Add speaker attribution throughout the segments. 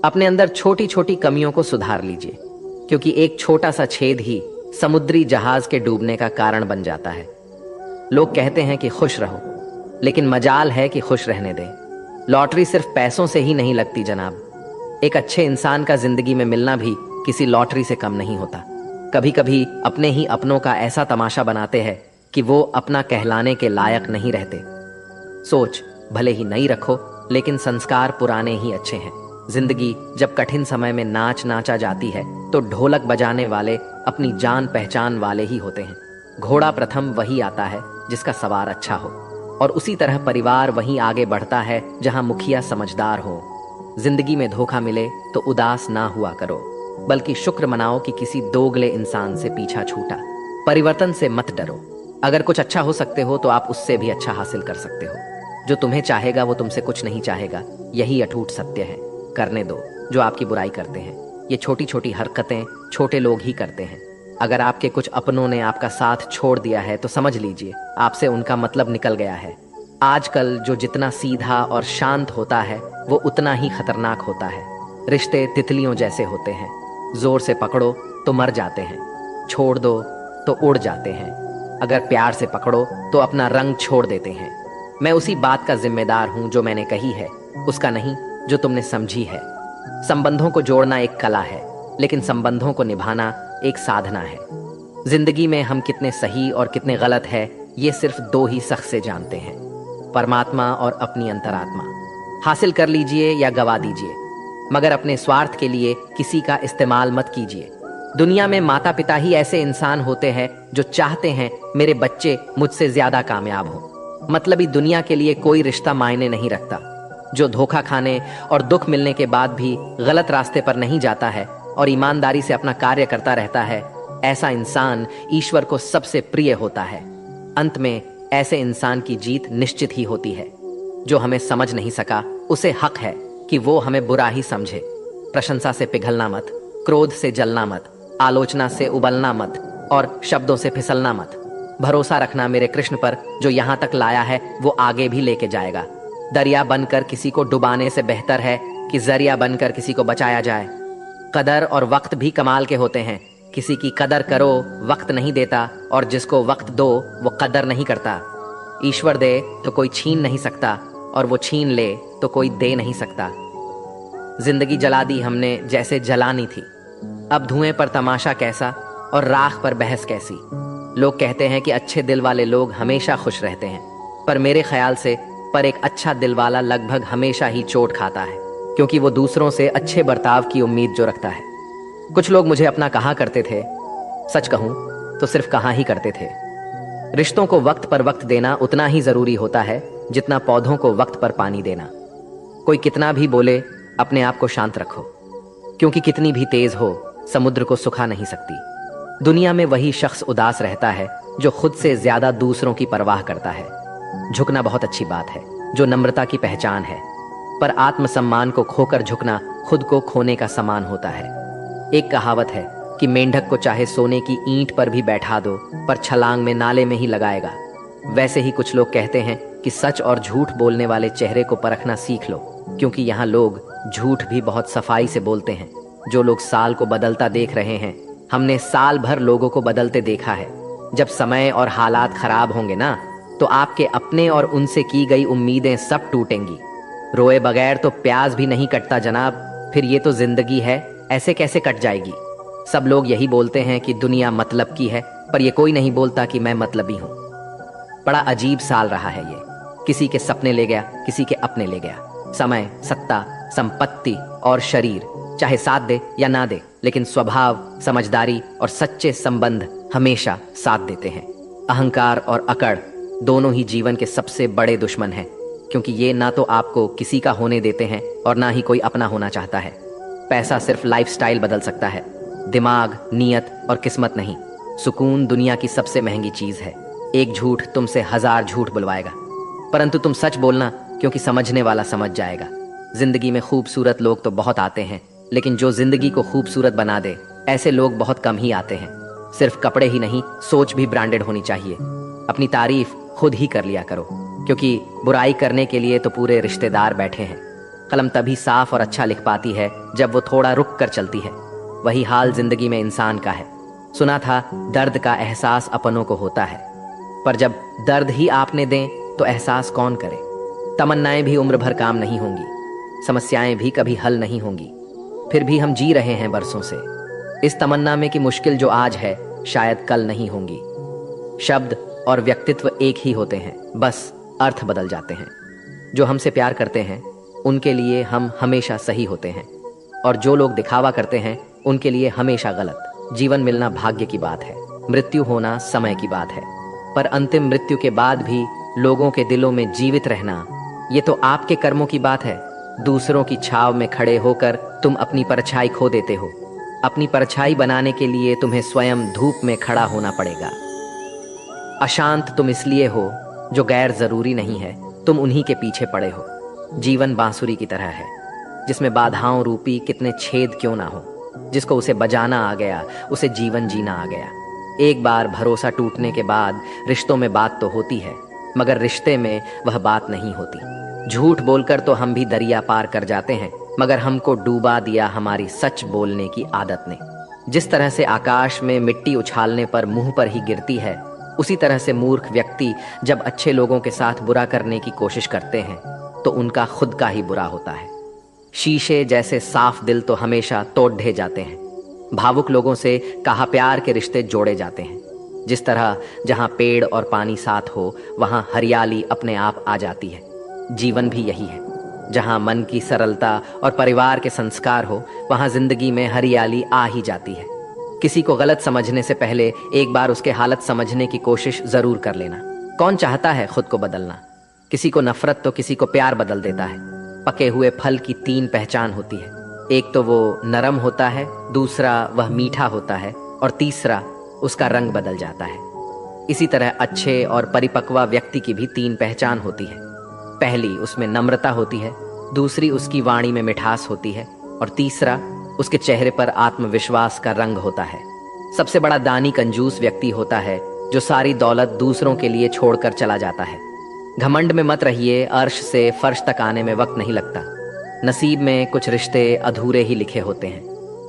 Speaker 1: अपने अंदर छोटी छोटी कमियों को सुधार लीजिए, क्योंकि एक छोटा सा छेद ही समुद्री जहाज के डूबने का कारण बन जाता है। लोग कहते हैं कि खुश रहो, लेकिन मजाल है कि खुश रहने दें। लॉटरी सिर्फ पैसों से ही नहीं लगती जनाब। एक अच्छे इंसान का जिंदगी में मिलना भी किसी लॉटरी से कम नहीं होता। कभी कभी अपने ही अपनों का ऐसा तमाशा बनाते हैं कि वो अपना कहलाने के लायक नहीं रहते। सोच भले ही नई रखो, लेकिन संस्कार पुराने ही अच्छे हैं। जिंदगी जब कठिन समय में नाच नाचा जाती है तो ढोलक बजाने वाले अपनी जान पहचान वाले ही होते हैं। घोड़ा प्रथम वही आता है जिसका सवार अच्छा हो, और उसी तरह परिवार वहीं आगे बढ़ता है जहां मुखिया समझदार हो। जिंदगी में धोखा मिले तो उदास ना हुआ करो, बल्कि शुक्र मनाओ कि किसी दोगले इंसान से पीछा छूटा। परिवर्तन से मत डरो। अगर कुछ अच्छा हो सकते हो तो आप उससे भी अच्छा हासिल कर सकते हो। जो तुम्हें चाहेगा वो तुमसे कुछ नहीं चाहेगा, यही अटूट सत्य है। करने दो जो आपकी बुराई करते हैं। ये छोटी छोटी हरकतें छोटे लोग ही करते हैं। अगर आपके कुछ अपनों ने आपका साथ छोड़ दिया है तो समझ लीजिए आपसे उनका मतलब निकल गया है। आजकल जो जितना सीधा और शांत होता है वो उतना ही खतरनाक होता है। रिश्ते तितलियों जैसे होते हैं, जोर से पकड़ो तो मर जाते हैं, छोड़ दो तो उड़ जाते हैं। अगर प्यार से पकड़ो तो अपना रंग छोड़ देते हैं। मैं उसी बात का जिम्मेदार हूं जो मैंने कही है, उसका नहीं जो तुमने समझी है। संबंधों को जोड़ना एक कला है, लेकिन संबंधों को निभाना एक साधना है। जिंदगी में हम कितने सही और कितने गलत है ये सिर्फ दो ही शख्स से जानते हैं, परमात्मा और अपनी अंतरात्मा। हासिल कर लीजिए या गवा दीजिए, मगर अपने स्वार्थ के लिए किसी का इस्तेमाल मत कीजिए। दुनिया में माता पिता ही ऐसे इंसान होते हैं जो चाहते हैं मेरे बच्चे मुझसे ज्यादा कामयाब हो। मतलबी दुनिया के लिए कोई रिश्ता मायने नहीं रखता। जो धोखा खाने और दुख मिलने के बाद भी गलत रास्ते पर नहीं जाता है और ईमानदारी से अपना कार्य करता रहता है, ऐसा इंसान ईश्वर को सबसे प्रिय होता है। अंत में ऐसे इंसान की जीत निश्चित ही होती है। जो हमें समझ नहीं सका उसे हक है कि वो हमें बुरा ही समझे। प्रशंसा से पिघलना मत, क्रोध से जलना मत, आलोचना से उबलना मत और शब्दों से फिसलना मत। भरोसा रखना मेरे कृष्ण पर, जो यहाँ तक लाया है वो आगे भी लेके जाएगा। दरिया बनकर किसी को डुबाने से बेहतर है कि जरिया बनकर किसी को बचाया जाए। कदर और वक्त भी कमाल के होते हैं। किसी की कदर करो, वक्त नहीं देता, और जिसको वक्त दो वो कदर नहीं करता। ईश्वर दे तो कोई छीन नहीं सकता, और वो छीन ले तो कोई दे नहीं सकता। जिंदगी जला दी हमने जैसे जलानी थी। अब धुएं पर तमाशा कैसा और राख पर बहस कैसी। लोग कहते हैं कि अच्छे दिल वाले लोग हमेशा खुश रहते हैं, पर मेरे ख्याल से एक अच्छा दिल वाला लगभग हमेशा ही चोट खाता है, क्योंकि वो दूसरों से अच्छे बर्ताव की उम्मीद जो रखता है। कुछ लोग मुझे अपना कहा करते थे, सच कहूं तो सिर्फ कहा ही करते थे। रिश्तों को वक्त पर वक्त देना उतना ही जरूरी होता है जितना पौधों को वक्त पर पानी देना। कोई कितना भी बोले, अपने आप को शांत रखो, क्योंकि कितनी भी तेज हो समुद्र को सुखा नहीं सकती। दुनिया में वही शख्स उदास रहता है जो खुद से ज्यादा दूसरों की परवाह करता है। झुकना बहुत अच्छी बात है, जो नम्रता की पहचान है, पर आत्मसम्मान को खोकर झुकना खुद को खोने का समान होता है। एक कहावत है कि मेंढक को चाहे सोने की ईंट पर भी बैठा दो, पर छलांग में नाले में ही लगाएगा। वैसे ही कुछ लोग कहते हैं कि सच और झूठ बोलने वाले चेहरे को परखना सीख लो, क्योंकि यहाँ लोग झूठ भी बहुत सफाई से बोलते हैं। जो लोग साल को बदलता देख रहे हैं, हमने साल भर लोगों को बदलते देखा है। जब समय और हालात खराब होंगे ना, तो आपके अपने और उनसे की गई उम्मीदें सब टूटेंगी। रोए बगैर तो प्याज भी नहीं कटता जनाब। फिर ये तो जिंदगी है, ऐसे कैसे कट जाएगी। सब लोग यही बोलते हैं कि दुनिया मतलब की है, पर ये कोई नहीं बोलता कि मैं मतलबी हूं। बड़ा अजीब साल रहा है ये। किसी के सपने ले गया, किसी के अपने ले गया। समय, सत्ता, संपत्ति और शरीर चाहे साथ दे या ना दे, लेकिन स्वभाव, समझदारी और सच्चे संबंध हमेशा साथ देते हैं। अहंकार और अकड़ दोनों ही जीवन के सबसे बड़े दुश्मन हैं, क्योंकि ये ना तो आपको किसी का होने देते हैं और ना ही कोई अपना होना चाहता है। पैसा सिर्फ लाइफस्टाइल बदल सकता है, दिमाग, नीयत और किस्मत नहीं। सुकून दुनिया की सबसे महंगी चीज है। एक झूठ तुमसे 1000 झूठ बुलवाएगा, परंतु तुम सच बोलना, क्योंकि समझने वाला समझ जाएगा। जिंदगी में खूबसूरत लोग तो बहुत आते हैं, लेकिन जो जिंदगी को खूबसूरत बना दे, ऐसे लोग बहुत कम ही आते हैं। सिर्फ कपड़े ही नहीं, सोच भी ब्रांडेड होनी चाहिए। अपनी तारीफ खुद ही कर लिया करो, क्योंकि बुराई करने के लिए तो पूरे रिश्तेदार बैठे हैं। कलम तभी साफ और अच्छा लिख पाती है जब वो थोड़ा रुक कर चलती है। वही हाल जिंदगी में इंसान का है। सुना था दर्द का एहसास अपनों को होता है, पर जब दर्द ही आपने दें तो एहसास कौन करे। तमन्नाएं भी उम्र भर काम नहीं होंगी, समस्याएं भी कभी हल नहीं होंगी, फिर भी हम जी रहे हैं बरसों से इस तमन्ना में कि मुश्किल जो आज है शायद कल नहीं होंगी। शब्द और व्यक्तित्व एक ही होते हैं, बस अर्थ बदल जाते हैं। जो हमसे प्यार करते हैं उनके लिए हम हमेशा सही होते हैं, और जो लोग दिखावा करते हैं उनके लिए हमेशा गलत। जीवन मिलना भाग्य की बात है, मृत्यु होना समय की बात है, पर अंतिम मृत्यु के बाद भी लोगों के दिलों में जीवित रहना ये तो आपके कर्मों की बात है। दूसरों की छाव में खड़े होकर तुम अपनी परछाई खो देते हो। अपनी परछाई बनाने के लिए तुम्हें स्वयं धूप में खड़ा होना पड़ेगा। अशांत तुम इसलिए हो जो गैर जरूरी नहीं है, तुम उन्हीं के पीछे पड़े हो। जीवन बांसुरी की तरह है जिसमें बाधाओं रूपी कितने छेद क्यों ना हो। जिसको उसे बजाना आ गया उसे जीवन जीना आ गया। एक बार भरोसा टूटने के बाद रिश्तों में बात तो होती है, मगर रिश्ते में वह बात नहीं होती। झूठ बोलकर तो हम भी दरिया पार कर जाते हैं, मगर हमको डूबा दिया हमारी सच बोलने की आदत ने। जिस तरह से आकाश में मिट्टी उछालने पर मुंह पर ही गिरती है, उसी तरह से मूर्ख व्यक्ति जब अच्छे लोगों के साथ बुरा करने की कोशिश करते हैं तो उनका खुद का ही बुरा होता है। शीशे जैसे साफ दिल तो हमेशा तोड़ ढे जाते हैं। भावुक लोगों से कहा प्यार के रिश्ते जोड़े जाते हैं। जिस तरह जहां पेड़ और पानी साथ हो वहां हरियाली अपने आप आ जाती है। जीवन भी यही है, जहां मन की सरलता और परिवार के संस्कार हो वहां जिंदगी में हरियाली आ ही जाती है। किसी को गलत समझने से पहले एक बार उसके हालत समझने की कोशिश जरूर कर लेना। कौन चाहता है खुद को बदलना? किसी को नफरत तो किसी को प्यार बदल देता है। पके हुए फल की 3 पहचान होती है, एक तो वो नरम होता है, दूसरा वह मीठा होता है, और तीसरा उसका रंग बदल जाता है। इसी तरह अच्छे और परिपक्व व्यक्ति की भी 3 पहचान होती है। पहली उसमें नम्रता होती है, दूसरी उसकी वाणी में मिठास होती है, और तीसरा उसके चेहरे पर आत्मविश्वास का रंग होता है। सबसे बड़ा दानी कंजूस व्यक्ति होता है जो सारी दौलत दूसरों के लिए छोड़कर चला जाता है। घमंड में मत रहिए, अर्श से फर्श तक आने में वक्त नहीं लगता। नसीब में कुछ रिश्ते अधूरे ही लिखे होते हैं,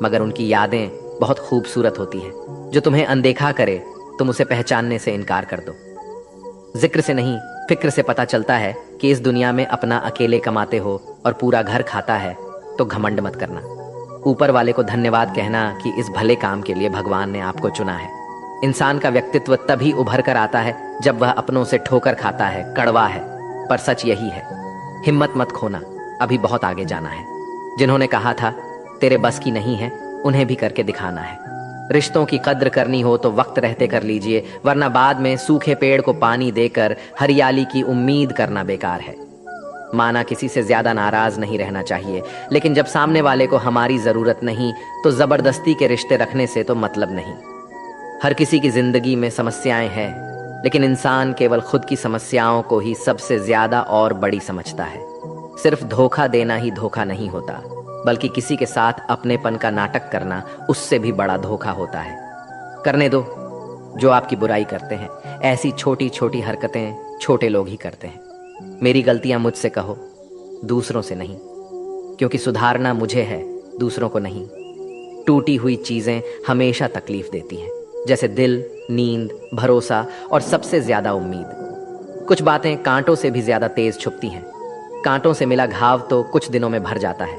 Speaker 1: मगर उनकी यादें बहुत खूबसूरत होती हैं। जो तुम्हें अनदेखा करे तुम उसे पहचानने से इनकार कर दो। जिक्र से नहीं फिक्र से पता चलता है कि इस दुनिया में अपना अकेले कमाते हो और पूरा घर खाता है तो घमंड मत करना। ऊपर वाले को धन्यवाद कहना कि इस भले काम के लिए भगवान ने आपको चुना है। इंसान का व्यक्तित्व तभी उभर कर आता है जब वह अपनों से ठोकर खाता है। कड़वा है पर सच यही है। हिम्मत मत खोना, अभी बहुत आगे जाना है। जिन्होंने कहा था तेरे बस की नहीं है, उन्हें भी करके दिखाना है। रिश्तों की कद्र करनी हो तो वक्त रहते कर लीजिए, वरना बाद में सूखे पेड़ को पानी देकर हरियाली की उम्मीद करना बेकार है। माना किसी से ज्यादा नाराज नहीं रहना चाहिए, लेकिन जब सामने वाले को हमारी जरूरत नहीं तो जबरदस्ती के रिश्ते रखने से तो मतलब नहीं। हर किसी की जिंदगी में समस्याएं हैं, लेकिन इंसान केवल खुद की समस्याओं को ही सबसे ज्यादा और बड़ी समझता है। सिर्फ धोखा देना ही धोखा नहीं होता, बल्कि किसी के साथ अपनेपन का नाटक करना उससे भी बड़ा धोखा होता है। करने दो जो आपकी बुराई करते हैं। ऐसी छोटी छोटी हरकतें छोटे लोग ही करते हैं। मेरी गलतियां मुझसे कहो, दूसरों से नहीं, क्योंकि सुधारना मुझे है, दूसरों को नहीं। टूटी हुई चीजें हमेशा तकलीफ देती हैं, जैसे दिल, नींद, भरोसा और सबसे ज्यादा उम्मीद। कुछ बातें कांटों से भी ज्यादा तेज छुपती हैं। कांटों से मिला घाव तो कुछ दिनों में भर जाता है,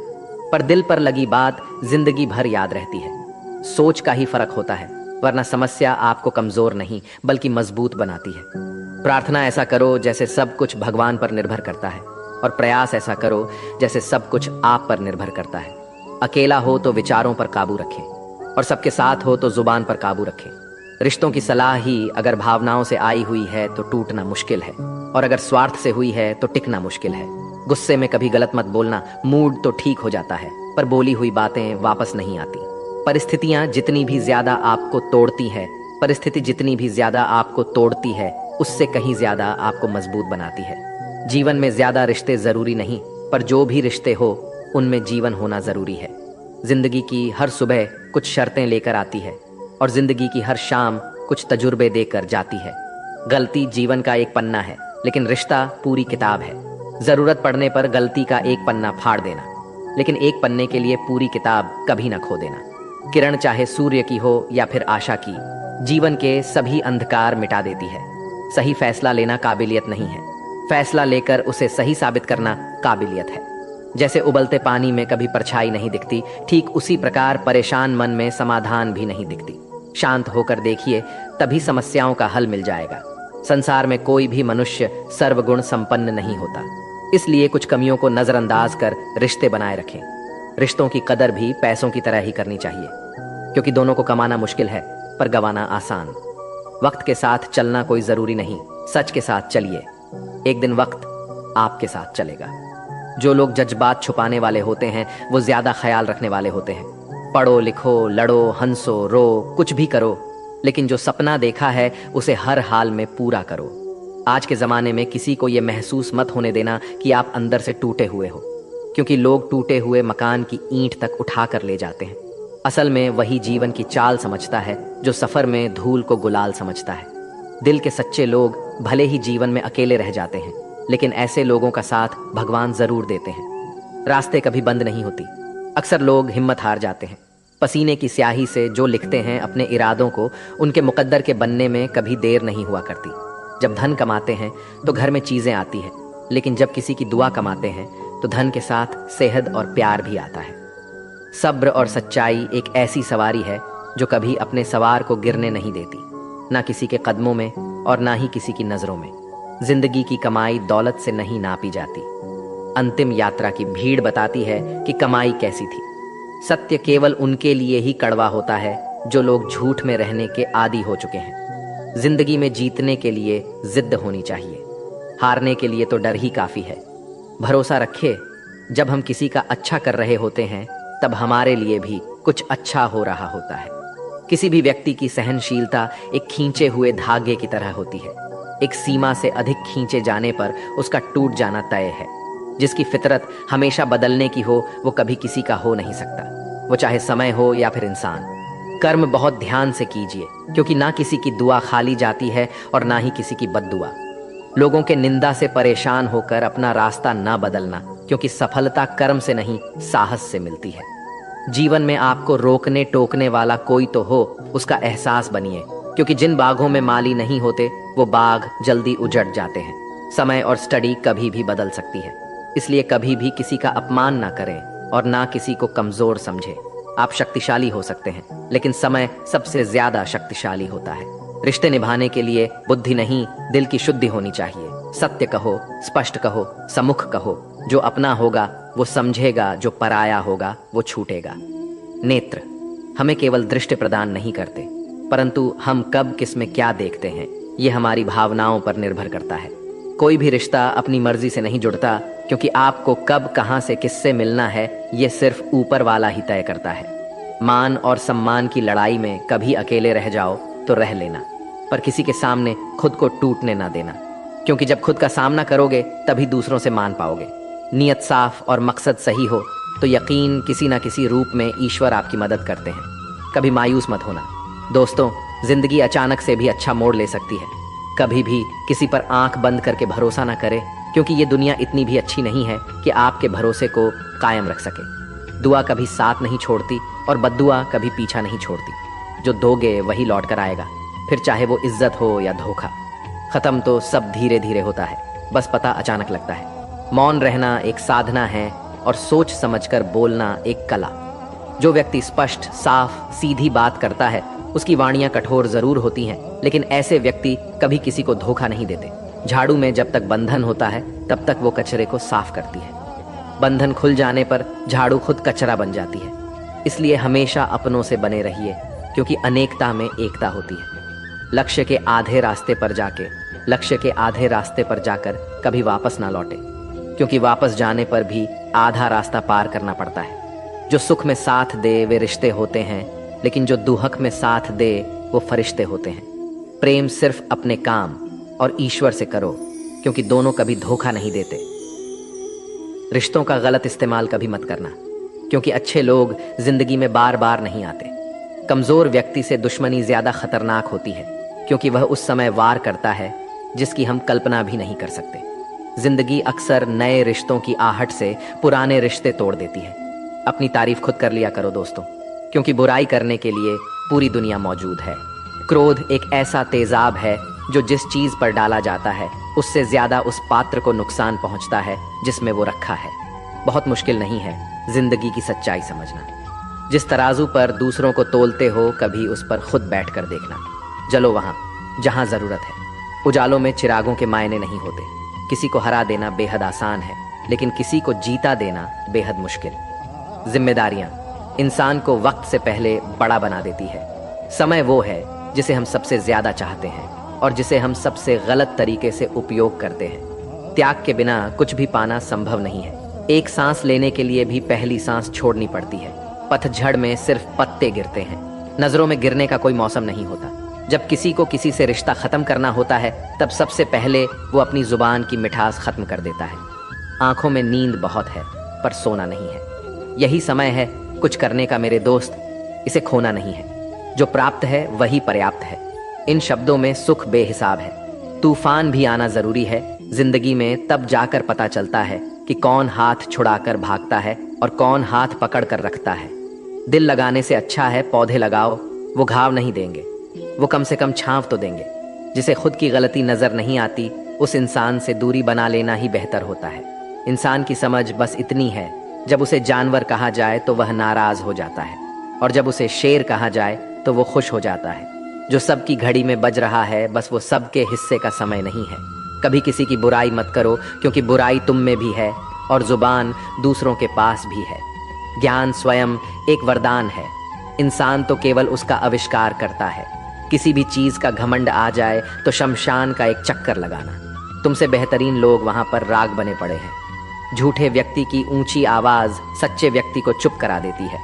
Speaker 1: पर दिल पर लगी बात जिंदगी भर याद रहती है। सोच का ही फर्क होता है, वरना समस्या आपको कमजोर नहीं बल्कि मजबूत बनाती है। प्रार्थना ऐसा करो जैसे सब कुछ भगवान पर निर्भर करता है, और प्रयास ऐसा करो जैसे सब कुछ आप पर निर्भर करता है। अकेला हो तो विचारों पर काबू रखें, और सबके साथ हो तो जुबान पर काबू रखें। रिश्तों की सलाह ही अगर भावनाओं से आई हुई है तो टूटना मुश्किल है, और अगर स्वार्थ से हुई है तो टिकना मुश्किल है। गुस्से में कभी गलत मत बोलना, मूड तो ठीक हो जाता है पर बोली हुई बातें वापस नहीं आती। परिस्थितियां जितनी भी ज्यादा आपको तोड़ती है, परिस्थिति जितनी भी ज्यादा आपको तोड़ती है, उससे कहीं ज्यादा आपको मजबूत बनाती है। जीवन में ज्यादा रिश्ते जरूरी नहीं, पर जो भी रिश्ते हो उनमें जीवन होना जरूरी है। जिंदगी की हर सुबह कुछ शर्तें लेकर आती है, और जिंदगी की हर शाम कुछ तजुर्बे देकर जाती है। गलती जीवन का एक पन्ना है, लेकिन रिश्ता पूरी किताब है। जरूरत पड़ने पर गलती का एक पन्ना फाड़ देना, लेकिन एक पन्ने के लिए पूरी किताब कभी न खो देना। किरण चाहे सूर्य की हो या फिर आशा की, जीवन के सभी अंधकार मिटा देती है। सही फैसला लेना काबिलियत नहीं है, फैसला लेकर उसे सही साबित करना काबिलियत है। जैसे उबलते पानी में कभी परछाई नहीं दिखती, ठीक उसी प्रकार परेशान मन में समाधान भी नहीं दिखती। शांत होकर देखिए, तभी समस्याओं का हल मिल जाएगा। संसार में कोई भी मनुष्य सर्वगुण संपन्न नहीं होता, इसलिए कुछ कमियों को नजरअंदाज कर रिश्ते बनाए रखें। रिश्तों की कदर भी पैसों की तरह ही करनी चाहिए, क्योंकि दोनों को कमाना मुश्किल है पर गंवाना आसान। वक्त के साथ चलना कोई जरूरी नहीं, सच के साथ चलिए, एक दिन वक्त आपके साथ चलेगा। जो लोग जज्बात छुपाने वाले होते हैं वो ज्यादा ख्याल रखने वाले होते हैं। पढ़ो लिखो, लड़ो, हंसो, रो, कुछ भी करो, लेकिन जो सपना देखा है उसे हर हाल में पूरा करो। आज के ज़माने में किसी को ये महसूस मत होने देना कि आप अंदर से टूटे हुए हो, क्योंकि लोग टूटे हुए मकान की ईंट तक उठा कर ले जाते हैं। असल में वही जीवन की चाल समझता है जो सफ़र में धूल को गुलाल समझता है। दिल के सच्चे लोग भले ही जीवन में अकेले रह जाते हैं, लेकिन ऐसे लोगों का साथ भगवान ज़रूर देते हैं। रास्ते कभी बंद नहीं होती। अक्सर लोग हिम्मत हार जाते हैं। पसीने की स्याही से जो लिखते हैं अपने इरादों को, उनके मुकद्दर के बनने में कभी देर नहीं हुआ करती। जब धन कमाते हैं तो घर में चीज़ें आती हैं, लेकिन जब किसी की दुआ कमाते हैं तो धन के साथ सेहत और प्यार भी आता है। सब्र और सच्चाई एक ऐसी सवारी है जो कभी अपने सवार को गिरने नहीं देती, ना किसी के कदमों में और ना ही किसी की नज़रों में। जिंदगी की कमाई दौलत से नहीं नापी जाती। अंतिम यात्रा की भीड़ बताती है कि कमाई कैसी थी। सत्य केवल उनके लिए ही कड़वा होता है जो लोग झूठ में रहने के आदी हो चुके हैं। जिंदगी में जीतने के लिए जिद्द होनी चाहिए, हारने के लिए तो डर ही काफी है। भरोसा रखिए, जब हम किसी का अच्छा कर रहे होते हैं तब हमारे लिए भी कुछ अच्छा हो रहा होता है। किसी भी व्यक्ति की सहनशीलता एक खींचे हुए धागे की तरह होती है। एक सीमा से अधिक खींचे जाने पर उसका टूट जाना तय है। जिसकी फितरत हमेशा बदलने की हो वो कभी किसी का हो नहीं सकता, वो चाहे समय हो या फिर इंसान। कर्म बहुत ध्यान से कीजिए, क्योंकि ना किसी की दुआ खाली जाती है और ना ही किसी की बद्दुआ। लोगों के निंदा से परेशान होकर अपना रास्ता ना बदलना, क्योंकि सफलता कर्म से नहीं साहस से मिलती है। जीवन में आपको रोकने टोकने वाला कोई तो हो, उसका एहसास बनिए, क्योंकि जिन बागों में माली नहीं होते वो बाग जल्दी उजड़ जाते हैं। समय और स्टडी कभी भी बदल सकती है, इसलिए कभी भी किसी का अपमान ना करें और ना किसी को कमजोर समझें। आप शक्तिशाली हो सकते हैं, लेकिन समय सबसे ज्यादा शक्तिशाली होता है। रिश्ते निभाने के लिए बुद्धि नहीं, दिल की शुद्धि होनी चाहिए। सत्य कहो, स्पष्ट कहो, सम्मुख कहो। जो अपना होगा वो समझेगा, जो पराया होगा वो छूटेगा। नेत्र हमें केवल दृष्टि प्रदान नहीं करते, परंतु हम कब किस में क्या देखते हैं ये हमारी भावनाओं पर निर्भर करता है। कोई भी रिश्ता अपनी मर्जी से नहीं जुड़ता, क्योंकि आपको कब कहां से किससे मिलना है ये सिर्फ ऊपर वाला ही तय करता है। मान और सम्मान की लड़ाई में कभी अकेले रह जाओ तो रह लेना, पर किसी के सामने खुद को टूटने ना देना, क्योंकि जब खुद का सामना करोगे तभी दूसरों से मान पाओगे। नियत साफ और मकसद सही हो तो यकीन किसी ना किसी रूप में ईश्वर आपकी मदद करते हैं। कभी मायूस मत होना। दोस्तों, जिंदगी अचानक से भी अच्छा मोड़ ले सकती है। कभी भी किसी पर आंख बंद करके भरोसा ना करें, क्योंकि ये दुनिया इतनी भी अच्छी नहीं है कि आपके भरोसे को कायम रख सके। दुआ कभी साथ नहीं छोड़ती और बद्दुआ कभी पीछा नहीं छोड़ती। जो दोगे वही लौट कर आएगा, फिर चाहे वो इज्जत हो या धोखा। खत्म तो सब धीरे धीरे होता है, बस पता अचानक लगता है। मौन रहना एक साधना है और सोच समझकर बोलना एक कला। जो व्यक्ति स्पष्ट, साफ, सीधी बात करता है उसकी वाणियां कठोर जरूर होती हैं, लेकिन ऐसे व्यक्ति कभी किसी को धोखा नहीं देते। झाड़ू में जब तक बंधन होता है तब तक वो कचरे को साफ करती है। बंधन खुल जाने पर झाड़ू खुद कचरा बन जाती है। इसलिए हमेशा अपनों से बने रहिए, क्योंकि अनेकता में एकता होती है। लक्ष्य के आधे रास्ते पर जाकर कभी वापस ना लौटे, क्योंकि वापस जाने पर भी आधा रास्ता पार करना पड़ता है। जो सुख में साथ दे वे रिश्ते होते हैं, लेकिन जो दुहक में साथ दे वो फरिश्ते होते हैं। प्रेम सिर्फ अपने काम और ईश्वर से करो, क्योंकि दोनों कभी धोखा नहीं देते। रिश्तों का गलत इस्तेमाल कभी मत करना, क्योंकि अच्छे लोग जिंदगी में बार बार नहीं आते। कमजोर व्यक्ति से दुश्मनी ज्यादा खतरनाक होती है, क्योंकि वह उस समय वार करता है जिसकी हम कल्पना भी नहीं कर सकते। जिंदगी अक्सर नए रिश्तों की आहट से पुराने रिश्ते तोड़ देती है। अपनी तारीफ खुद कर लिया करो दोस्तों, क्योंकि बुराई करने के लिए पूरी दुनिया मौजूद है। क्रोध एक ऐसा तेजाब है जो जिस चीज पर डाला जाता है उससे ज्यादा उस पात्र को नुकसान पहुंचता है जिसमें वो रखा है। बहुत मुश्किल नहीं है जिंदगी की सच्चाई समझना। जिस तराजू पर दूसरों को तोलते हो कभी उस पर खुद बैठकर देखना। जलो वहां जहां जरूरत है। उजालों में चिरागों के मायने नहीं होते। किसी को हरा देना बेहद आसान है, लेकिन किसी को जीता देना बेहद मुश्किल। जिम्मेदारियां इंसान को वक्त से पहले बड़ा बना देती है। समय वो है जिसे हम सबसे ज्यादा चाहते हैं और जिसे हम सबसे गलत तरीके से उपयोग करते हैं। त्याग के बिना कुछ भी पाना संभव नहीं है। एक सांस लेने के लिए भी पहली सांस छोड़नी पड़ती है। पतझड़ में सिर्फ पत्ते गिरते हैं। नजरों में गिरने का कोई मौसम नहीं होता। जब किसी को किसी से रिश्ता खत्म करना होता है तब सबसे पहले वो अपनी जुबान की मिठास खत्म कर देता है। आंखों में नींद बहुत है पर सोना नहीं है। यही समय है कुछ करने का मेरे दोस्त, इसे खोना नहीं है। जो प्राप्त है वही पर्याप्त है। इन शब्दों में सुख बेहिसाब है। तूफान भी आना जरूरी है। जिंदगी में तब जाकर पता चलता है कि कौन हाथ छुड़ाकर भागता है और कौन हाथ पकड़ कर रखता है। दिल लगाने से अच्छा है पौधे लगाओ, वो घाव नहीं देंगे, वो कम से कम छांव तो देंगे। जिसे खुद की गलती नजर नहीं आती उस इंसान से दूरी बना लेना ही बेहतर होता है। इंसान की समझ बस इतनी है, जब उसे जानवर कहा जाए तो वह नाराज हो जाता है और जब उसे शेर कहा जाए तो वो खुश हो जाता है। जो सबकी घड़ी में बज रहा है बस वो सबके हिस्से का समय नहीं है। कभी किसी की बुराई मत करो, क्योंकि बुराई तुम में भी है और जुबान दूसरों के पास भी है। ज्ञान स्वयं एक वरदान है। इंसान तो केवल उसका आविष्कार करता है। किसी भी चीज का घमंड आ जाए तो शमशान का एक चक्कर लगाना। तुमसे बेहतरीन लोग वहां पर राग बने पड़े हैं। झूठे व्यक्ति की ऊंची आवाज सच्चे व्यक्ति को चुप करा देती है,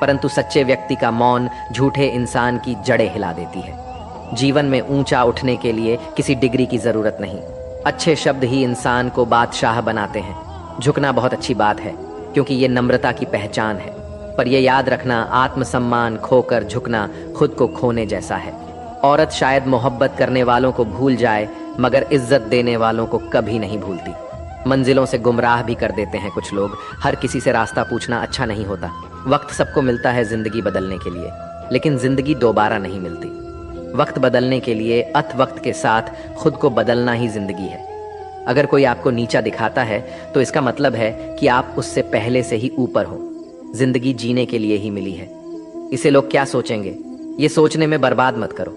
Speaker 1: परंतु सच्चे व्यक्ति का मौन झूठे इंसान की जड़ें हिला देती है। जीवन में ऊंचा उठने के लिए किसी डिग्री की जरूरत नहीं। अच्छे शब्द ही इंसान को बादशाह बनाते हैं। झुकना बहुत अच्छी बात है, क्योंकि ये नम्रता की पहचान है, पर यह याद रखना आत्मसम्मान खोकर झुकना खुद को खोने जैसा है। औरत शायद मोहब्बत करने वालों को भूल जाए, मगर इज्जत देने वालों को कभी नहीं भूलती। मंजिलों से गुमराह भी कर देते हैं कुछ लोग। हर किसी से रास्ता पूछना अच्छा नहीं होता। वक्त सबको मिलता है जिंदगी बदलने के लिए, लेकिन जिंदगी दोबारा नहीं मिलती। वक्त बदलने के लिए अथ वक्त के साथ खुद को बदलना ही जिंदगी है। अगर कोई आपको नीचा दिखाता है तो इसका मतलब है कि आप उससे पहले से ही ऊपर हो। जिंदगी जीने के लिए ही मिली है। इसे लोग क्या सोचेंगे, ये सोचने में बर्बाद मत करो।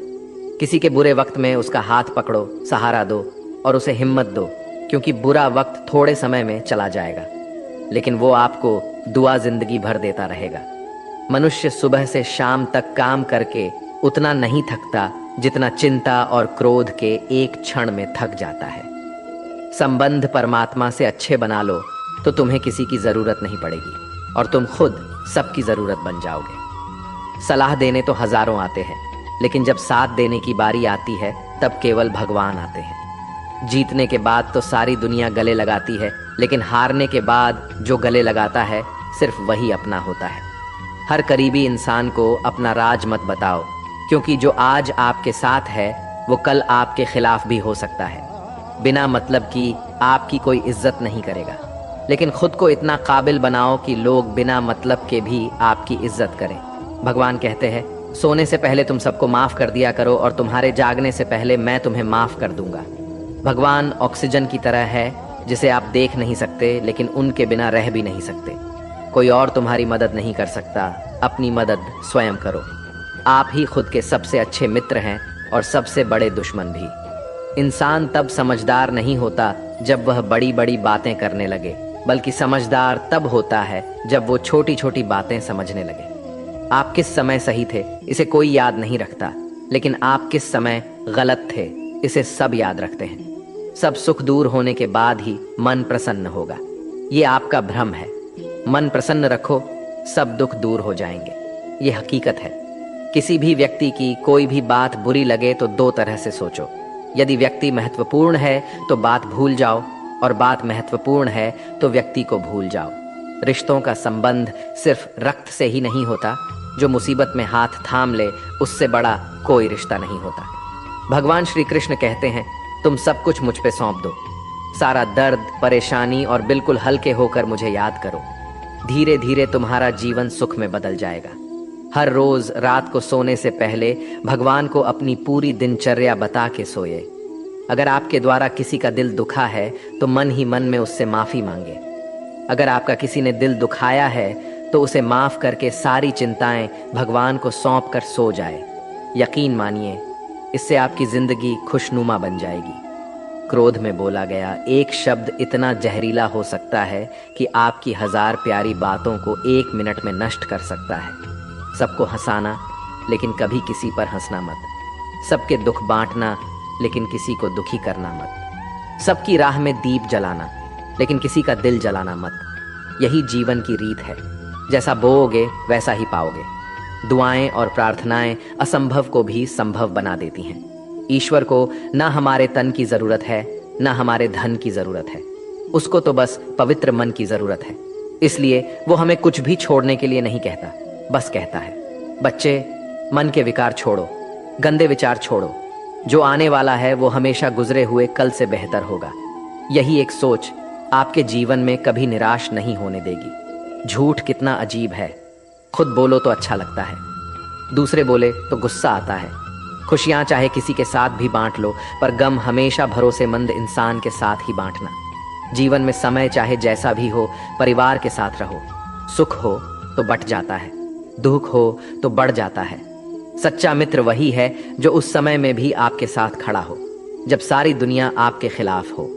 Speaker 1: किसी के बुरे वक्त में उसका हाथ पकड़ो, सहारा दो और उसे हिम्मत दो, क्योंकि बुरा वक्त थोड़े समय में चला जाएगा, लेकिन वो आपको दुआ जिंदगी भर देता रहेगा। मनुष्य सुबह से शाम तक काम करके उतना नहीं थकता जितना चिंता और क्रोध के एक क्षण में थक जाता है। संबंध परमात्मा से अच्छे बना लो तो तुम्हें किसी की जरूरत नहीं पड़ेगी और तुम खुद सबकी जरूरत बन जाओगे। सलाह देने तो हजारों आते हैं, लेकिन जब साथ देने की बारी आती है तब केवल भगवान आते हैं। जीतने के बाद तो सारी दुनिया गले लगाती है, लेकिन हारने के बाद जो गले लगाता है सिर्फ वही अपना होता है। हर करीबी इंसान को अपना राज मत बताओ, क्योंकि जो आज आपके साथ है वो कल आपके खिलाफ भी हो सकता है। बिना मतलब की आपकी कोई इज्जत नहीं करेगा, लेकिन खुद को इतना काबिल बनाओ कि लोग बिना मतलब के भी आपकी इज्जत करें। भगवान कहते हैं, सोने से पहले तुम सबको माफ कर दिया करो और तुम्हारे जागने से पहले मैं तुम्हें माफ कर दूंगा। भगवान ऑक्सीजन की तरह है जिसे आप देख नहीं सकते, लेकिन उनके बिना रह भी नहीं सकते। कोई और तुम्हारी मदद नहीं कर सकता, अपनी मदद स्वयं करो। आप ही खुद के सबसे अच्छे मित्र हैं और सबसे बड़े दुश्मन भी। इंसान तब समझदार नहीं होता जब वह बड़ी बड़ी बातें करने लगे, बल्कि समझदार तब होता है जब वो छोटी छोटी बातें समझने लगे। आप किस समय सही थे इसे कोई याद नहीं रखता, लेकिन आप किस समय गलत थे इसे सब याद रखते हैं। सब सुख दूर होने के बाद ही मन प्रसन्न होगा, ये आपका भ्रम है। मन प्रसन्न रखो, सब दुख दूर हो जाएंगे, ये हकीकत है। किसी भी व्यक्ति की कोई भी बात बुरी लगे तो दो तरह से सोचो। यदि व्यक्ति महत्वपूर्ण है तो बात भूल जाओ, और बात महत्वपूर्ण है तो व्यक्ति को भूल जाओ। रिश्तों का संबंध सिर्फ रक्त से ही नहीं होता। जो मुसीबत में हाथ थाम ले उससे बड़ा कोई रिश्ता नहीं होता। भगवान श्री कृष्ण कहते हैं, तुम सब कुछ मुझ पे सौंप दो, सारा दर्द, परेशानी और बिल्कुल हल्के होकर मुझे याद करो। धीरे धीरे तुम्हारा जीवन सुख में बदल जाएगा। हर रोज रात को सोने से पहले भगवान को अपनी पूरी दिनचर्या बता के सोए। अगर आपके द्वारा किसी का दिल दुखा है तो मन ही मन में उससे माफी मांगे। अगर आपका किसी ने दिल दुखाया है तो उसे माफ करके सारी चिंताएं भगवान को सौंप कर सो जाए। यकीन मानिए, इससे आपकी जिंदगी खुशनुमा बन जाएगी। क्रोध में बोला गया एक शब्द इतना जहरीला हो सकता है कि आपकी 1000 प्यारी बातों को 1 मिनट में नष्ट कर सकता है। सबको हंसाना, लेकिन कभी किसी पर हंसना मत। सबके दुख बांटना, लेकिन किसी को दुखी करना मत। सबकी राह में दीप जलाना, लेकिन किसी का दिल जलाना मत। यही जीवन की रीत है। जैसा बोओगे वैसा ही पाओगे। दुआएं और प्रार्थनाएं असंभव को भी संभव बना देती हैं। ईश्वर को ना हमारे तन की जरूरत है, ना हमारे धन की जरूरत है। उसको तो बस पवित्र मन की जरूरत है। इसलिए वो हमें कुछ भी छोड़ने के लिए नहीं कहता, बस कहता है, बच्चे, मन के विकार छोड़ो, गंदे विचार छोड़ो। जो आने वाला है वो हमेशा गुजरे हुए कल से बेहतर होगा। यही एक सोच आपके जीवन में कभी निराश नहीं होने देगी। झूठ कितना अजीब है। खुद बोलो तो अच्छा लगता है, दूसरे बोले तो गुस्सा आता है। खुशियां चाहे किसी के साथ भी बांट लो, पर गम हमेशा भरोसेमंद इंसान के साथ ही बांटना। जीवन में समय चाहे जैसा भी हो, परिवार के साथ रहो। सुख हो तो बट जाता है, दुख हो तो बढ़ जाता है। सच्चा मित्र वही है जो उस समय में भी आपके साथ खड़ा हो, जब सारी दुनिया आपके खिलाफ हो।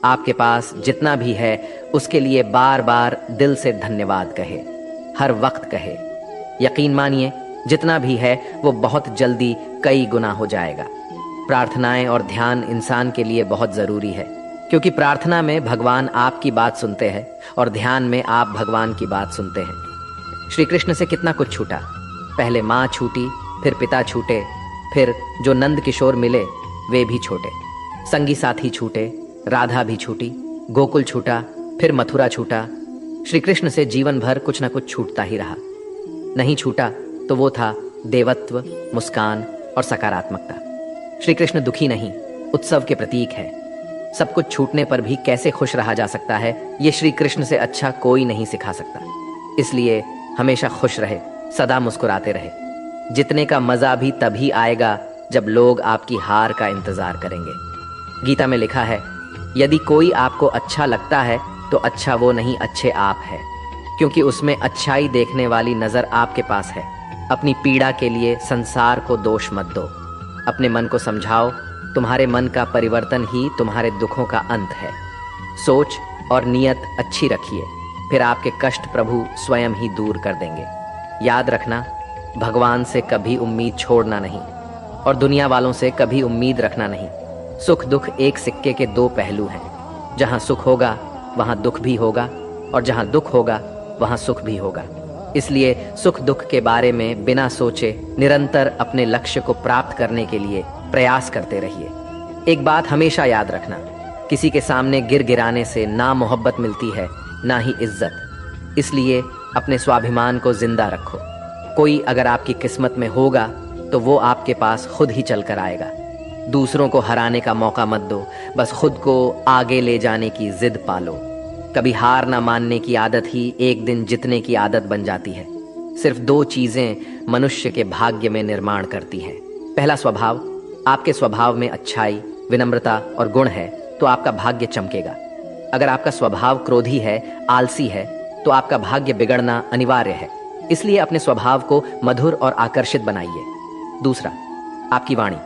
Speaker 1: आपके पास जितना भी है उसके लिए बार बार दिल से धन्यवाद कहे, हर वक्त कहे। यकीन मानिए, जितना भी है वो बहुत जल्दी कई गुना हो जाएगा। प्रार्थनाएं और ध्यान इंसान के लिए बहुत जरूरी है, क्योंकि प्रार्थना में भगवान आपकी बात सुनते हैं और ध्यान में आप भगवान की बात सुनते हैं। श्री कृष्ण से कितना कुछ छूटा। पहले माँ छूटी, फिर पिता छूटे, फिर जो नंद किशोर मिले वे भी छोटे। संगी साथी छूटे, राधा भी छूटी, गोकुल छूटा, फिर मथुरा छूटा। श्री कृष्ण से जीवन भर कुछ न कुछ छूटता ही रहा। नहीं छूटा तो वो था देवत्व, मुस्कान और सकारात्मकता। श्री कृष्ण दुखी नहीं, उत्सव के प्रतीक है। सब कुछ छूटने पर भी कैसे खुश रहा जा सकता है, ये श्री कृष्ण से अच्छा कोई नहीं सिखा सकता। इसलिए हमेशा खुश रहे, सदा मुस्कुराते रहे। जितने का मजा भी तभी आएगा जब लोग आपकी हार का इंतजार करेंगे। गीता में लिखा है, यदि कोई आपको अच्छा लगता है तो अच्छा वो नहीं, अच्छे आप है, क्योंकि उसमें अच्छाई देखने वाली नजर आपके पास है। अपनी पीड़ा के लिए संसार को दोष मत दो। अपने मन को समझाओ, तुम्हारे मन का परिवर्तन ही तुम्हारे दुखों का अंत है। सोच और नियत अच्छी रखिए, फिर आपके कष्ट प्रभु स्वयं ही दूर कर देंगे। याद रखना, भगवान से कभी उम्मीद छोड़ना नहीं और दुनिया वालों से कभी उम्मीद रखना नहीं। सुख दुख एक सिक्के के 2 पहलू हैं। जहां सुख होगा वहां दुख भी होगा, और जहां दुख होगा वहां सुख भी होगा। इसलिए सुख दुख के बारे में बिना सोचे निरंतर अपने लक्ष्य को प्राप्त करने के लिए प्रयास करते रहिए। एक बात हमेशा याद रखना, किसी के सामने गिर गिराने से ना मोहब्बत मिलती है, ना ही इज्जत। इसलिए अपने स्वाभिमान को जिंदा रखो। कोई अगर आपकी किस्मत में होगा तो वो आपके पास खुद ही चल कर आएगा। दूसरों को हराने का मौका मत दो, बस खुद को आगे ले जाने की जिद पालो। कभी हार ना मानने की आदत ही एक दिन जीतने की आदत बन जाती है। सिर्फ 2 चीजें मनुष्य के भाग्य में निर्माण करती हैं। पहला स्वभाव। आपके स्वभाव में अच्छाई, विनम्रता और गुण है तो आपका भाग्य चमकेगा। अगर आपका स्वभाव क्रोधी है, आलसी है, तो आपका भाग्य बिगड़ना अनिवार्य है। इसलिए अपने स्वभाव को मधुर और आकर्षित बनाइए। दूसरा, आपकी वाणी।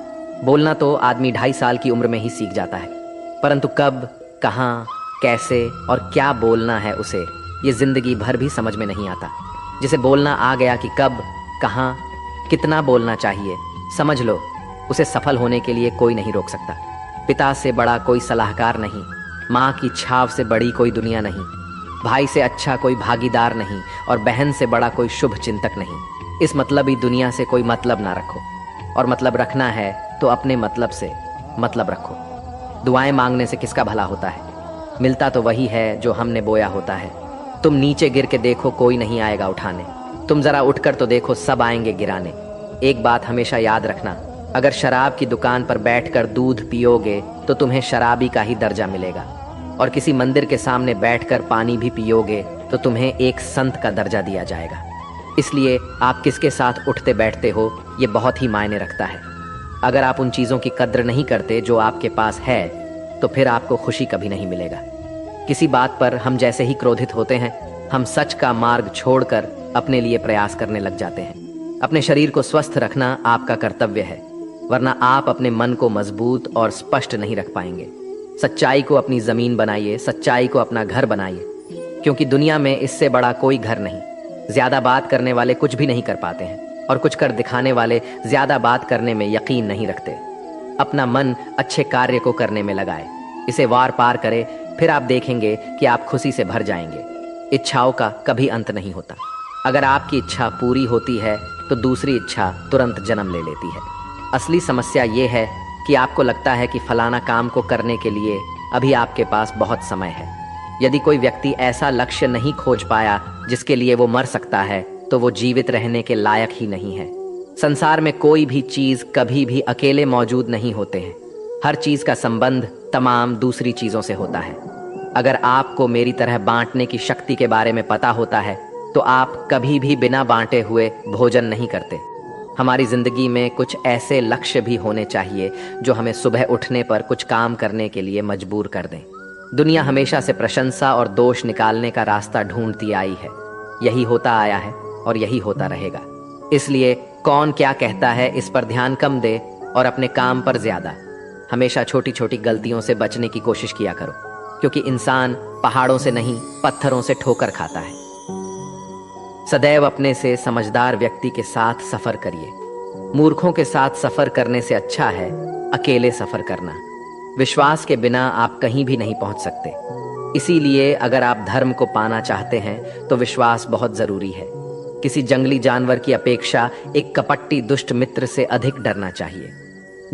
Speaker 1: बोलना तो आदमी 2.5 साल की उम्र में ही सीख जाता है, परंतु कब, कहाँ, कैसे और क्या बोलना है उसे ये जिंदगी भर भी समझ में नहीं आता। जिसे बोलना आ गया कि कब, कहाँ, कितना बोलना चाहिए, समझ लो, उसे सफल होने के लिए कोई नहीं रोक सकता। पिता से बड़ा कोई सलाहकार नहीं, माँ की छाव से बड़ी कोई दुनिया नहीं, भाई से अच्छा कोई भागीदार नहीं और बहन से बड़ा कोई शुभ चिंतक नहीं। इस मतलबी दुनिया से कोई मतलब ना रखो, और मतलब रखना है तो अपने मतलब से मतलब रखो। दुआएं मांगने से किसका भला होता है? मिलता तो वही है जो हमने बोया होता है। तुम नीचे गिर के देखो, कोई नहीं आएगा उठाने। तुम जरा उठकर तो देखो, सब आएंगे गिराने। एक बात हमेशा याद रखना, अगर शराब की दुकान पर बैठकर दूध पियोगे तो तुम्हें शराबी का ही दर्जा मिलेगा। और किसी मंदिर के सामने बैठकर पानी भी पियोगे तो तुम्हें एक संत का दर्जा दिया जाएगा। इसलिए आप किसके साथ उठते बैठते हो ये बहुत ही मायने रखता है। अगर आप उन चीज़ों की कद्र नहीं करते जो आपके पास है तो फिर आपको खुशी कभी नहीं मिलेगा। किसी बात पर हम जैसे ही क्रोधित होते हैं हम सच का मार्ग छोड़कर अपने लिए प्रयास करने लग जाते हैं। अपने शरीर को स्वस्थ रखना आपका कर्तव्य है, वरना आप अपने मन को मजबूत और स्पष्ट नहीं रख पाएंगे। सच्चाई को अपनी जमीन बनाइए, सच्चाई को अपना घर बनाइए, क्योंकि दुनिया में इससे बड़ा कोई घर नहीं। ज्यादा बात करने वाले कुछ भी नहीं कर पाते हैं और कुछ कर दिखाने वाले ज्यादा बात करने में यकीन नहीं रखते। अपना मन अच्छे कार्य को करने में लगाए, इसे वार पार करे, फिर आप देखेंगे कि आप खुशी से भर जाएंगे। इच्छाओं का कभी अंत नहीं होता। अगर आपकी इच्छा पूरी होती है तो दूसरी इच्छा तुरंत जन्म ले लेती है। असली समस्या ये है कि आपको लगता है कि फलाना काम को करने के लिए अभी आपके पास बहुत समय है। यदि कोई व्यक्ति ऐसा लक्ष्य नहीं खोज पाया जिसके लिए वो मर सकता है तो वो जीवित रहने के लायक ही नहीं है। संसार में कोई भी चीज कभी भी अकेले मौजूद नहीं होते हैं। हर चीज का संबंध तमाम दूसरी चीजों से होता है। अगर आपको मेरी तरह बांटने की शक्ति के बारे में पता होता है तो आप कभी भी बिना बांटे हुए भोजन नहीं करते। हमारी जिंदगी में कुछ ऐसे लक्ष्य भी होने चाहिए जो हमें सुबह उठने पर कुछ काम करने के लिए मजबूर कर दें। दुनिया हमेशा से प्रशंसा और दोष निकालने का रास्ता ढूंढती आई है। यही होता आया है और यही होता रहेगा। इसलिए कौन क्या कहता है इस पर ध्यान कम दे और अपने काम पर ज्यादा। हमेशा छोटी छोटी गलतियों से बचने की कोशिश किया करो, क्योंकि इंसान पहाड़ों से नहीं पत्थरों से ठोकर खाता है। सदैव अपने से समझदार व्यक्ति के साथ सफर करिए। मूर्खों के साथ सफर करने से अच्छा है अकेले सफर करना। विश्वास के बिना आप कहीं भी नहीं पहुंच सकते। इसीलिए अगर आप धर्म को पाना चाहते हैं तो विश्वास बहुत जरूरी है। किसी जंगली जानवर की अपेक्षा एक कपटी दुष्ट मित्र से अधिक डरना चाहिए।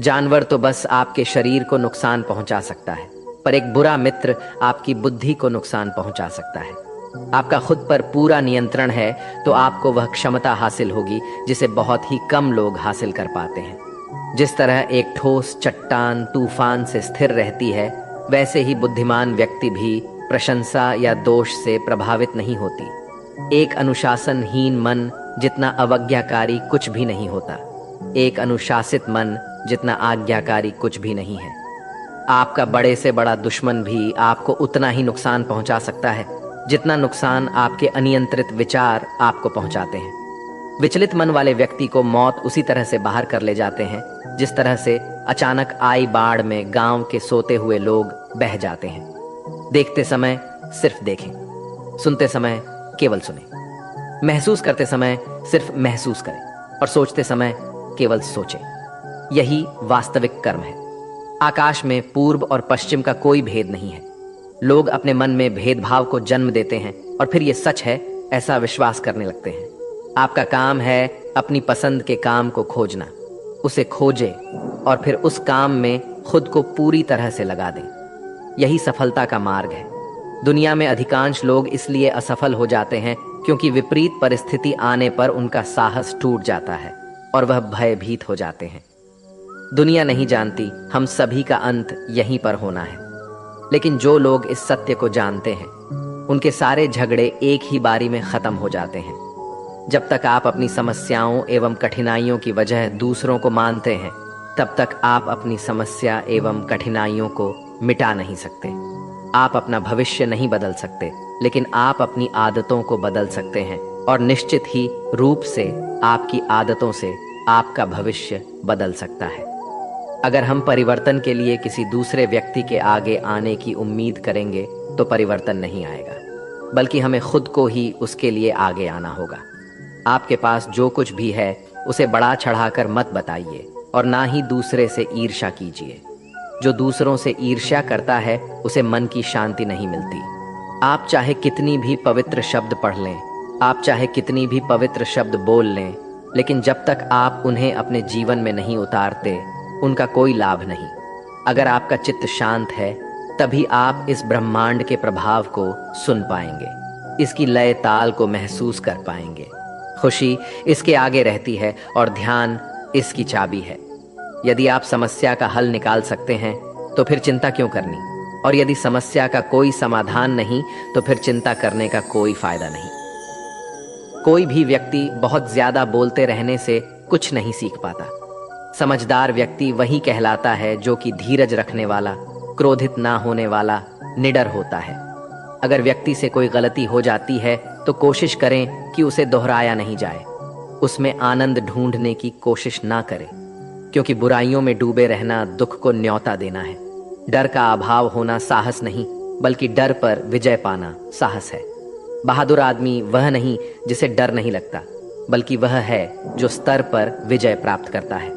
Speaker 1: जानवर तो बस आपके शरीर को नुकसान पहुंचा सकता है, पर एक बुरा मित्र आपकी बुद्धि को नुकसान पहुंचा सकता है। आपका खुद पर पूरा नियंत्रण है तो आपको वह क्षमता हासिल होगी जिसे बहुत ही कम लोग हासिल कर पाते हैं। जिस तरह एक ठोस चट्टान तूफान से स्थिर रहती है, वैसे ही बुद्धिमान व्यक्ति भी प्रशंसा या दोष से प्रभावित नहीं होती। एक अनुशासनहीन मन जितना अवज्ञाकारी कुछ भी नहीं होता। एक अनुशासित मन जितना आज्ञाकारी कुछ भी नहीं है। आपका बड़े से बड़ा दुश्मन भी आपको उतना ही नुकसान पहुंचा सकता है जितना नुकसान आपके अनियंत्रित विचार आपको पहुंचाते हैं। विचलित मन वाले व्यक्ति को मौत उसी तरह से बाहर कर ले जाते हैं जिस तरह से अचानक आई बाढ़ में गांव के सोते हुए लोग बह जाते हैं। देखते समय सिर्फ देखें, सुनते समय केवल सुने, महसूस करते समय सिर्फ महसूस करें और सोचते समय केवल सोचें। यही वास्तविक कर्म है। आकाश में पूर्व और पश्चिम का कोई भेद नहीं है। लोग अपने मन में भेदभाव को जन्म देते हैं और फिर ये सच है ऐसा विश्वास करने लगते हैं। आपका काम है अपनी पसंद के काम को खोजना, उसे खोजें और फिर उस काम में खुद को पूरी तरह से लगा दें। यही सफलता का मार्ग है। दुनिया में अधिकांश लोग इसलिए असफल हो जाते हैं क्योंकि विपरीत परिस्थिति आने पर उनका साहस टूट जाता है और वह भयभीत हो जाते हैं। दुनिया नहीं जानती हम सभी का अंत यहीं पर होना है, लेकिन जो लोग इस सत्य को जानते हैं उनके सारे झगड़े एक ही बारी में खत्म हो जाते हैं। जब तक आप अपनी समस्याओं एवं कठिनाइयों की वजह दूसरों को मानते हैं तब तक आप अपनी समस्या एवं कठिनाइयों को मिटा नहीं सकते। आप अपना भविष्य नहीं बदल सकते, लेकिन आप अपनी आदतों को बदल सकते हैं और निश्चित ही रूप से आपकी आदतों से आपका भविष्य बदल सकता है। अगर हम परिवर्तन के लिए किसी दूसरे व्यक्ति के आगे आने की उम्मीद करेंगे तो परिवर्तन नहीं आएगा, बल्कि हमें खुद को ही उसके लिए आगे आना होगा। आपके पास जो कुछ भी है उसे बढ़ा चढ़ाकर मत बताइए और ना ही दूसरे से ईर्ष्या कीजिए। जो दूसरों से ईर्ष्या करता है उसे मन की शांति नहीं मिलती। आप चाहे कितनी भी पवित्र शब्द पढ़ लें, आप चाहे कितनी भी पवित्र शब्द बोल लें, लेकिन जब तक आप उन्हें अपने जीवन में नहीं उतारते उनका कोई लाभ नहीं। अगर आपका चित्त शांत है तभी आप इस ब्रह्मांड के प्रभाव को सुन पाएंगे, इसकी लय ताल को महसूस कर पाएंगे। खुशी इसके आगे रहती है और ध्यान इसकी चाबी है। यदि आप समस्या का हल निकाल सकते हैं तो फिर चिंता क्यों करनी। और यदि समस्या का कोई समाधान नहीं तो फिर चिंता करने का कोई फायदा नहीं। कोई भी व्यक्ति बहुत ज्यादा बोलते रहने से कुछ नहीं सीख पाता। समझदार व्यक्ति वही कहलाता है जो कि धीरज रखने वाला, क्रोधित ना होने वाला, निडर होता है। अगर व्यक्ति से कोई गलती हो जाती है तो कोशिश करें कि उसे दोहराया नहीं जाए। उसमें आनंद ढूंढने की कोशिश ना करें, क्योंकि बुराइयों में डूबे रहना दुख को न्योता देना है। डर का अभाव होना साहस नहीं, बल्कि डर पर विजय पाना साहस है। बहादुर आदमी वह नहीं जिसे डर नहीं लगता, बल्कि वह है जो स्तर पर विजय प्राप्त करता है।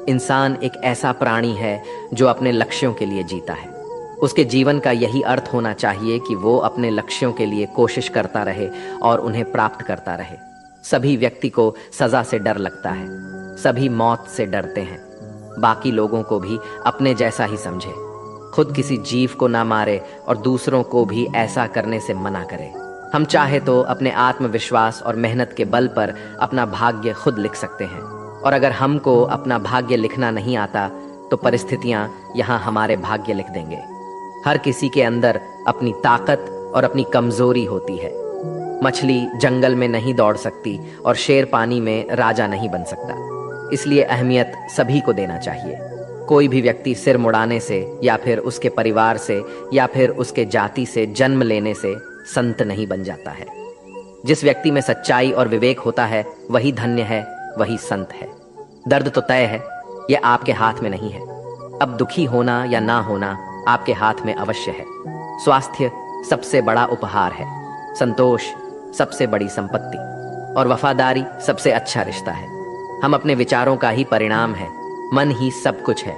Speaker 1: इंसान एक ऐसा प्राणी है जो अपने लक्ष्यों के लिए जीता है। उसके जीवन का यही अर्थ होना चाहिए कि वो अपने लक्ष्यों के लिए कोशिश करता रहे और उन्हें प्राप्त करता रहे। सभी व्यक्ति को सजा से डर लगता है, सभी मौत से डरते हैं। बाकी लोगों को भी अपने जैसा ही समझे, खुद किसी जीव को ना मारे और दूसरों को भी ऐसा करने से मना करे। हम चाहे तो अपने आत्मविश्वास और मेहनत के बल पर अपना भाग्य खुद लिख सकते हैं, और अगर हमको अपना भाग्य लिखना नहीं आता तो परिस्थितियां यहाँ हमारे भाग्य लिख देंगे। हर किसी के अंदर अपनी ताकत और अपनी कमजोरी होती है। मछली जंगल में नहीं दौड़ सकती और शेर पानी में राजा नहीं बन सकता। इसलिए अहमियत सभी को देना चाहिए। कोई भी व्यक्ति सिर मुड़ाने से या फिर उसके परिवार से या फिर उसके जाति से जन्म लेने से संत नहीं बन जाता है। जिस व्यक्ति में सच्चाई और विवेक होता है वही धन्य है, वही संत है। दर्द तो तय है, यह आपके हाथ में नहीं है। अब दुखी होना या ना होना आपके हाथ में अवश्य है। स्वास्थ्य सबसे बड़ा उपहार है, संतोष सबसे बड़ी संपत्ति और वफादारी सबसे अच्छा रिश्ता है। हम अपने विचारों का ही परिणाम है। मन ही सब कुछ है।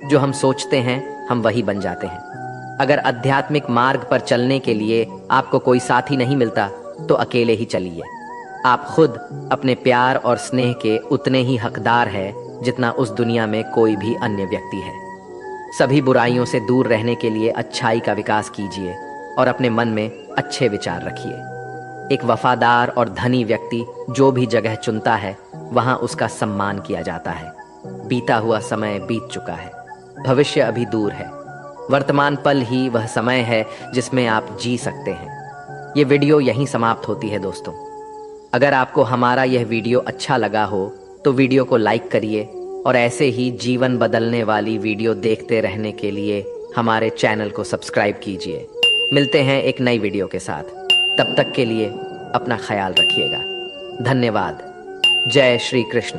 Speaker 1: जो हम सोचते हैं हम वही बन जाते हैं। अगर आध्यात्मिक मार्ग पर चलने के लिए आपको कोई साथी नहीं मिलता तो अकेले ही चलिए। आप खुद अपने प्यार और स्नेह के उतने ही हकदार हैं जितना उस दुनिया में कोई भी अन्य व्यक्ति है। सभी बुराइयों से दूर रहने के लिए अच्छाई का विकास कीजिए और अपने मन में अच्छे विचार रखिए। एक वफादार और धनी व्यक्ति जो भी जगह चुनता है वहां उसका सम्मान किया जाता है। बीता हुआ समय बीत चुका है, भविष्य अभी दूर है। वर्तमान पल ही वह समय है जिसमें आप जी सकते हैं। ये वीडियो यहीं समाप्त होती है दोस्तों। अगर आपको हमारा यह वीडियो अच्छा लगा हो तो वीडियो को लाइक करिए और ऐसे ही जीवन बदलने वाली वीडियो देखते रहने के लिए हमारे चैनल को सब्सक्राइब कीजिए। मिलते हैं एक नई वीडियो के साथ। तब तक के लिए अपना ख्याल रखिएगा। धन्यवाद। जय श्री कृष्ण।